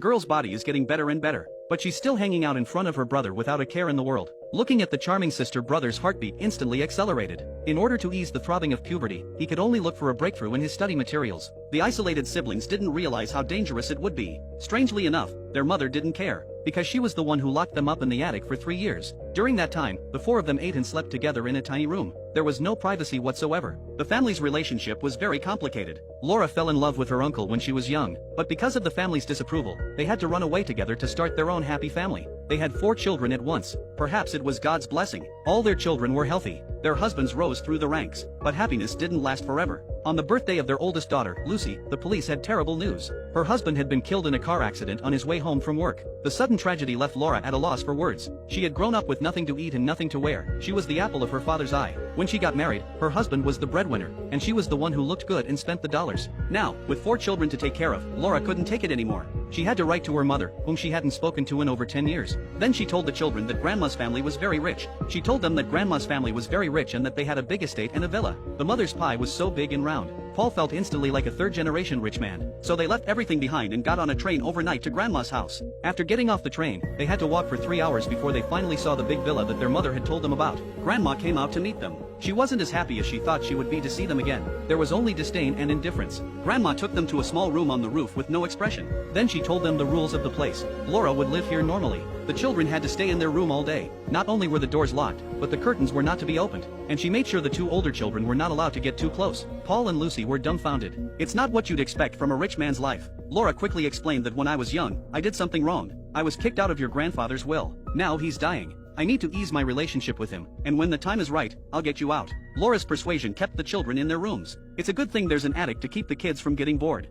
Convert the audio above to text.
girl's body is getting better and better, but she's still hanging out in front of her brother without a care in the world. Looking at the charming sister-brother's heartbeat instantly accelerated. In order to ease the throbbing of puberty, he could only look for a breakthrough in his study materials. The isolated siblings didn't realize how dangerous it would be. Strangely enough, their mother didn't care, because she was the one who locked them up in the attic for 3 years. During that time, the four of them ate and slept together in a tiny room. There was no privacy whatsoever. The family's relationship was very complicated. Laura fell in love with her uncle when she was young, but because of the family's disapproval, they had to run away together to start their own happy family. They had 4 children at once. Perhaps it was God's blessing. All their children were healthy. Their husbands rose through the ranks, but happiness didn't last forever. On the birthday of their oldest daughter, Lucy, the police had terrible news. Her husband had been killed in a car accident on his way home from work. The sudden tragedy left Laura at a loss for words. She had grown up with nothing to eat and nothing to wear. She was the apple of her father's eye. When she got married, her husband was the breadwinner, and she was the one who looked good and spent the dollars. Now, with 4 children to take care of, Laura couldn't take it anymore. She had to write to her mother, whom she hadn't spoken to in over 10 years. Then she told the children that Grandma's family was very rich. She told them that Grandma's family was very rich and that they had a big estate and a villa. The mother's pie was so big and round. Paul felt instantly like a third-generation rich man. So they left everything behind and got on a train overnight to Grandma's house. After getting off the train, they had to walk for 3 hours before they finally saw the big villa that their mother had told them about. Grandma came out to meet them. She wasn't as happy as she thought she would be to see them again. There was only disdain and indifference. Grandma took them to a small room on the roof with no expression. Then she told them the rules of the place. Laura would live here normally. The children had to stay in their room all day. Not only were the doors locked, but the curtains were not to be opened. And she made sure the 2 older children were not allowed to get too close. Paul and Lucy were dumbfounded. It's not what you'd expect from a rich man's life. Laura quickly explained that when I was young, I did something wrong. I was kicked out of your grandfather's will. Now he's dying. I need to ease my relationship with him, and when the time is right, I'll get you out. Laura's persuasion kept the children in their rooms. It's a good thing there's an attic to keep the kids from getting bored.